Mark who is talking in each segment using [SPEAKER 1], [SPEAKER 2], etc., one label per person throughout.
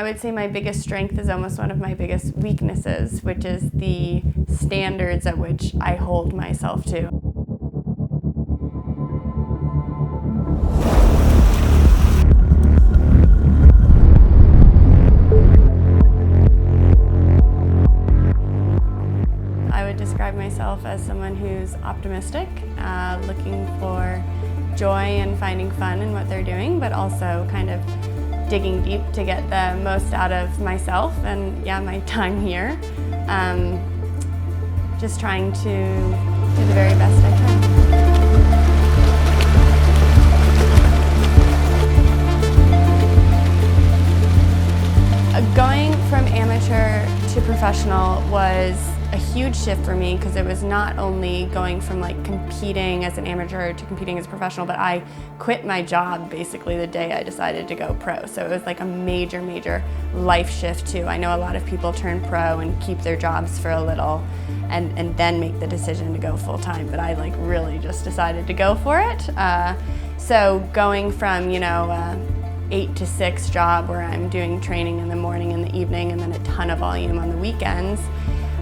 [SPEAKER 1] I would say my biggest strength is almost one of my biggest weaknesses, which is the standards at which I hold myself to. I would describe myself as someone who's optimistic, looking for joy and finding fun in what they're doing, but also kind of digging deep to get the most out of myself and my time here. Just trying to do the very best I can. Going from amateur to professional was a huge shift for me because it was not only going from like competing as an amateur to competing as a professional, but I quit my job basically the day I decided to go pro. So it was like a major, major life shift too. I know a lot of people turn pro and keep their jobs for a little and then make the decision to go full time, but I like really just decided to go for it. So going from, 8 to 6 job where I'm doing training in the morning and the evening and then a ton of volume on the weekends,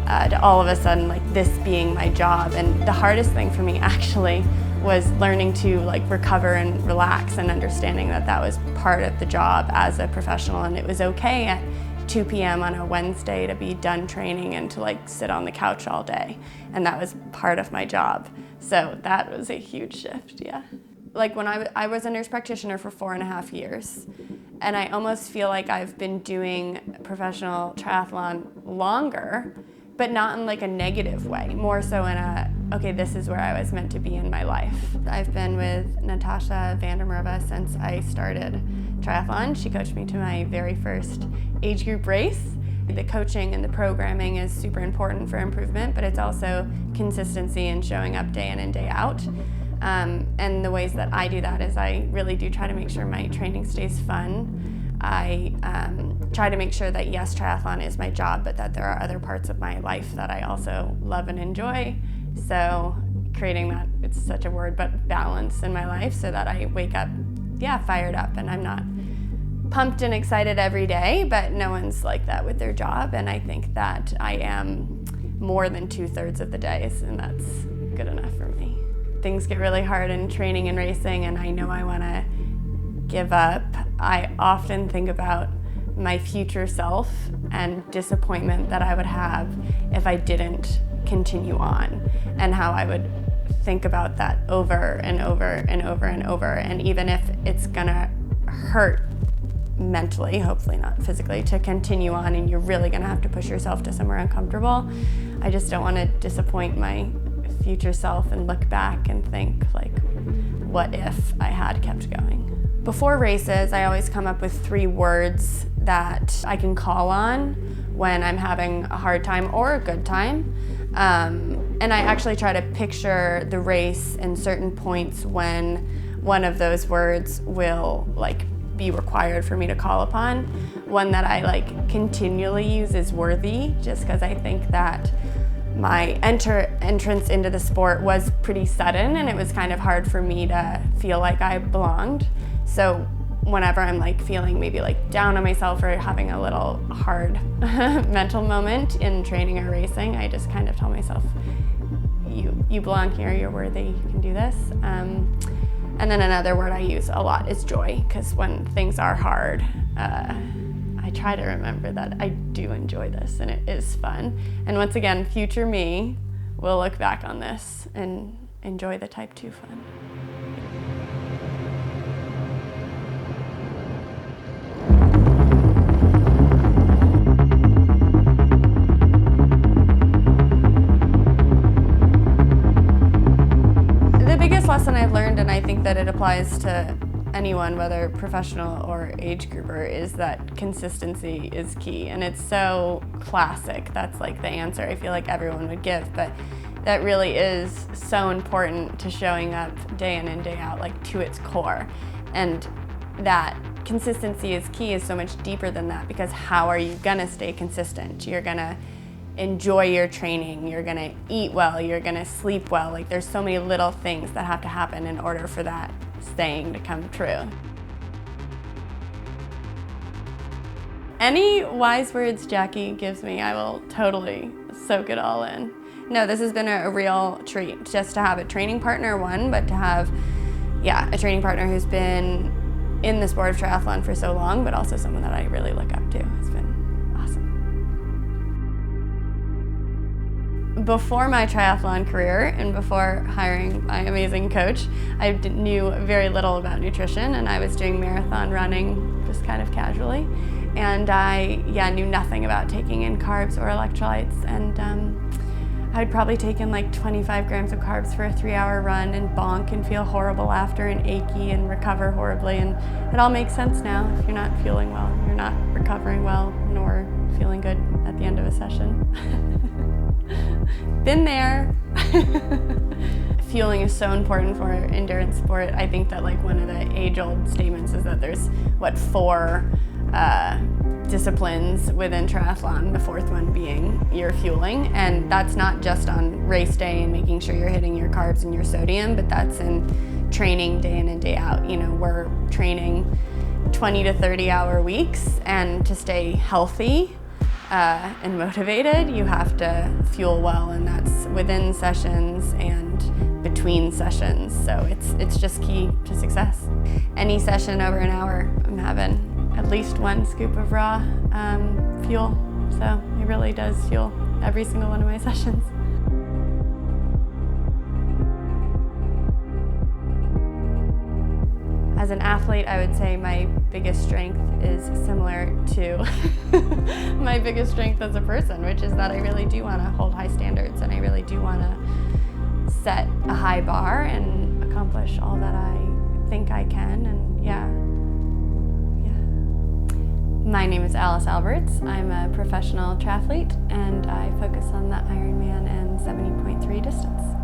[SPEAKER 1] to all of a sudden like this being my job. And the hardest thing for me actually was learning to like recover and relax and understanding that that was part of the job as a professional, and it was okay at 2 p.m. on a Wednesday to be done training and to like sit on the couch all day, and that was part of my job. So that was a huge shift, yeah. Like when I was a nurse practitioner for 4.5 years, and I almost feel like I've been doing professional triathlon longer, but not in like a negative way, more so in a, okay, this is where I was meant to be in my life. I've been with Natasha Vandermerva since I started triathlon. She coached me to my very first age group race. The coaching and the programming is super important for improvement, but it's also consistency and showing up day in and day out. And the ways that I do that is I really do try to make sure my training stays fun. I try to make sure that yes, triathlon is my job, but that there are other parts of my life that I also love and enjoy. So creating that, it's such a word, but balance in my life so that I wake up, fired up, and I'm not pumped and excited every day, but no one's like that with their job. And I think that I am more than 2/3 of the days, and that's good enough for me. Things get really hard in training and racing, and I know I want to give up. I often think about my future self and disappointment that I would have if I didn't continue on, and how I would think about that over and over and over and over. And even if it's gonna hurt mentally, hopefully not physically, to continue on, and you're really gonna have to push yourself to somewhere uncomfortable, I just don't want to disappoint my future self and look back and think like, what if I had kept going? Before races, I always come up with 3 words that I can call on when I'm having a hard time or a good time. And I actually try to picture the race and certain points when one of those words will like be required for me to call upon. One that I like continually use is worthy, just because I think that my entrance into the sport was pretty sudden, and it was kind of hard for me to feel like I belonged. So whenever I'm like feeling maybe like down on myself or having a little hard mental moment in training or racing, I just kind of tell myself, you belong here, you're worthy, you can do this. And then another word I use a lot is joy, because when things are hard, I try to remember that I do enjoy this and it is fun. And once again, future me will look back on this and enjoy the Type 2 fun. The biggest lesson I've learned, and I think that it applies to anyone, whether professional or age grouper, is that consistency is key. And it's so classic. That's like the answer I feel like everyone would give, but that really is so important to showing up day in and day out, like to its core. And that consistency is key is so much deeper than that, because how are you gonna stay consistent? You're gonna enjoy your training, you're gonna eat well, you're gonna sleep well. Like there's so many little things that have to happen in order for that saying to come true. Any wise words Jackie gives me, I will totally soak it all in. No, this has been a real treat, just to have a training partner, one, but to have, yeah, a training partner who's been in the sport of triathlon for so long, but also someone that I really look up to. It's been awesome. Before my triathlon career and before hiring my amazing coach, I knew very little about nutrition, and I was doing marathon running just kind of casually. And I knew nothing about taking in carbs or electrolytes, and I'd probably taken like 25 grams of carbs for a 3-hour run and bonk and feel horrible after and achy and recover horribly. And it all makes sense now. If you're not feeling well, you're not recovering well, nor feeling good at the end of a session. Been there. Fueling is so important for endurance sport. I think that like one of the age-old statements is that there's, what, 4 disciplines within triathlon, the 4th one being your fueling. And that's not just on race day and making sure you're hitting your carbs and your sodium, but that's in training day in and day out. You know, we're training 20 to 30 hour weeks, and to stay healthy and motivated, you have to fuel well, and that's within sessions and between sessions. So it's just key to success. Any session over an hour, I'm having at least 1 scoop of raw fuel. So it really does fuel every single one of my sessions. As an athlete, I would say my biggest strength is similar to my biggest strength as a person, which is that I really do want to hold high standards, and I really do want to set a high bar and accomplish all that I think I can. And yeah. My name is Alice Alberts. I'm a professional triathlete, and I focus on the Ironman and 70.3 distance.